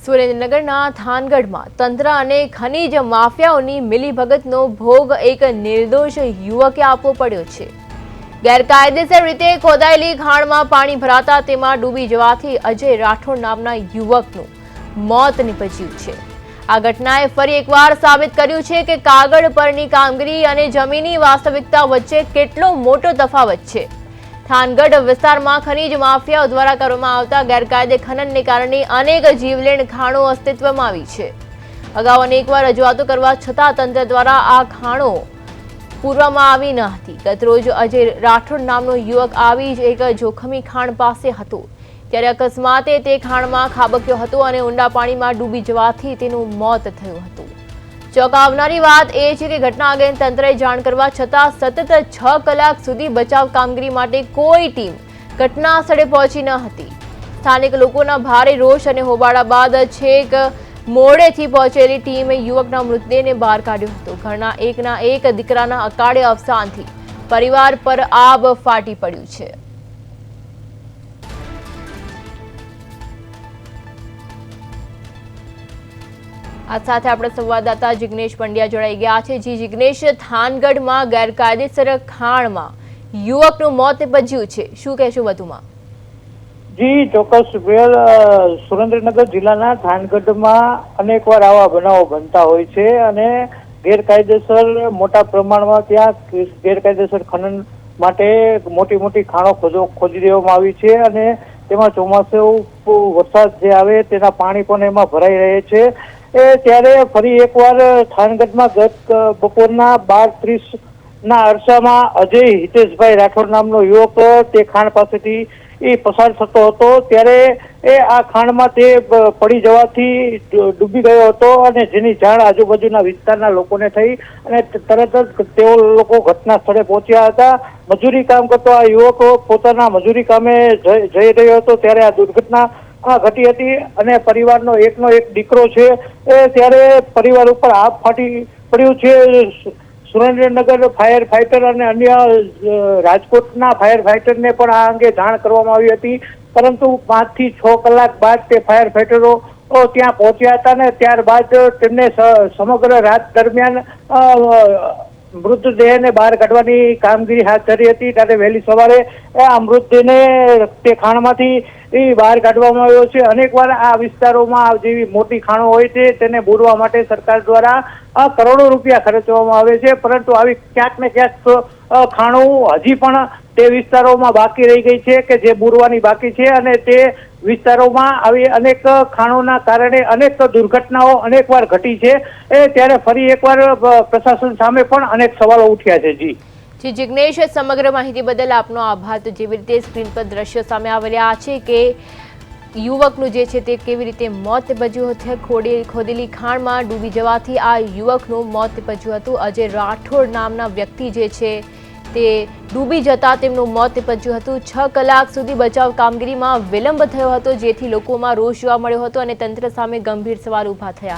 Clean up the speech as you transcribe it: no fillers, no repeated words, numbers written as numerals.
સુરેન્દ્રનગરના થાનગઢમાં તંત્ર અને ખનીજ માફિયાઓની મિલીભગતનો ભોગ એક નિર્દોષ યુવકે આપવો પડ્યો છે। ગેરકાયદેસર રીતે ખોદાયેલી ખાણમાં પાણી ભરાતા તેમાં ડૂબી જવાથી અજય રાઠોડ નામના યુવકનું મોત નીપજ્યું છે। આ ઘટનાએ ફરી એકવાર સાબિત કર્યું છે કે કાગળ પરની કામગીરી અને જમીની વાસ્તવિકતા વચ્ચે કેટલો મોટો તફાવત છે। થાનગઢ વિસ્તારમાં ખનીજ માફિયાઓ દ્વારા કરવામાં આવતા ગેરકાયદે ખનનને કારણે અનેક જીવલેણ ખાણો અસ્તિત્વમાં આવી છે। અગાઉ અનેકવાર રજૂઆતો કરવા છતાં તંત્ર દ્વારા આ ખાણો પૂરવામાં આવી ન હતી। ગતરોજ અજય રાઠોડ નામનો યુવક આવી જ એક જોખમી ખાણ પાસે હતો ત્યારે અકસ્માતે તે ખાણમાં ખાબક્યો હતો અને ઊંડા પાણીમાં ડૂબી જવાથી તેનું મોત થયું હતું। ચોંકાવનારી વાત એ છે કે ઘટના અંગે તંત્રએ જાણ કરવા છતાં સતત 6 કલાક સુધી બચાવ કામગીરી માટે કોઈ ટીમ ઘટના સ્થળે પહોંચી ન હતી। સ્થાનિક લોકોના ભારે રોષ અને હોબાળા બાદ છેક મોડેથી પહોંચેલી ટીમે યુવકના મૃતદેહને બહાર કાઢ્યો હતો। ઘરના એકના એક દીકરાના અકાળે અવસાનથી પરિવાર પર આબ ફાટી પડ્યું છે। આ સાથે આપણે સંવાદદાતા જિગ્નેશ પંડ્યા જોડાઈ ગયા છે। જી જિગ્નેશ, થાનગઢમાં ગેરકાયદેસર ખાણમાં યુવકનું મોત નીપજ્યું છે, શું કહેશો વધુમાં? જી ચોક્કસ સુરેન્દ્રનગર જિલ્લાના થાનગઢમાં અનેકવાર આવા બનાવો બનતા હોય છે અને ગેરકાયદેસર મોટા પ્રમાણમાં ત્યાં ગેરકાયદેસર ખનન માટે મોટી મોટી ખાણો ખોદી દેવામાં આવી છે અને તેમાં ચોમાસું વરસાદ જે આવે તેના પાણી પણ એમાં ભરાઈ રહે છે। ત્યારે ફરી એકવાર થાનગઢમાં ગત બપોરના 12:30 ના અરસામાં અજય હિતેશભાઈ રાઠોડ નામનો યુવક તે ખાણ પાસેથી પસાર થતો હતો ત્યારે આ ખાણમાં તે પડી જવાથી ડૂબી ગયો હતો અને જેની જાણ આજુબાજુના વિસ્તારના લોકોને થઈ અને તરત જ તેઓ લોકો ઘટના સ્થળે પહોંચ્યા હતા। મજૂરી કામ કરતો આ યુવક પોતાના મજૂરી કામે જઈ રહ્યો હતો ત્યારે આ દુર્ઘટના ઘટી હતી અને પરિવારનો એકનો એક દીકરો છે ત્યારે પરિવાર ઉપર આભ ફાટી પડ્યું છે। સુરેન્દ્રનગર ફાયર ફાઈટર અને અન્ય રાજકોટના ફાયર ફાઈટરને પણ આ અંગે જાણ કરવામાં આવી હતી પરંતુ 5 થી 6 કલાક બાદ તે ફાયર ફાઈટરો ત્યાં પહોંચ્યા હતા ને ત્યારબાદ તેમને સમગ્ર રાત દરમિયાન મૃતદેહને બહાર કાઢવાની કામગીરી હાથ ધરી હતી। ત્યારે વહેલી સવારે આ મૃતદેહને તે ખાણમાંથી બહાર કાઢવામાં આવ્યો છે। અનેકવાર આ વિસ્તારોમાં જેવી મોટી ખાણો હોય છે તેને બોરવા માટે સરકાર દ્વારા કરોડો રૂપિયા ખર્ચવામાં આવે છે પરંતુ આવી ક્યાંક ને ક્યાંક ખાણો હજી પણ તે વિસ્તારોમાં બાકી રહી ગઈ છે કે જે બોરવાની બાકી છે અને તે વિસ્તારોમાં આવી અનેક ખાણોના કારણે અનેક દુર્ઘટનાઓ અનેકવાર ઘટી છે। ત્યારે ફરી એકવાર પ્રશાસન સામે પણ અનેક સવાલો ઉઠ્યા છે। જી જિગ્નેશ, સમગ્ર માહિતી બદલ આપનો આભાર। તો જેવી રીતે સ્ક્રીન પર દ્રશ્યો સામે આવી રહ્યા છે કે યુવકનું જે છે તે કેવી રીતે મોત નીપજ્યું છે। ખોદેલી ખાણમાં ડૂબી જવાથી આ યુવકનું મોત નીપજ્યું હતું। અજય રાઠોડ નામના વ્યક્તિ જે છે તે ડૂબી જતા તેમનું મોત નીપજ્યું હતું। 6 કલાક સુધી બચાવ કામગીરીમાં વિલંબ થયો હતો જેથી લોકોમાં રોષ જોવા મળ્યો હતો અને તંત્ર સામે ગંભીર સવાલ ઊભા થયા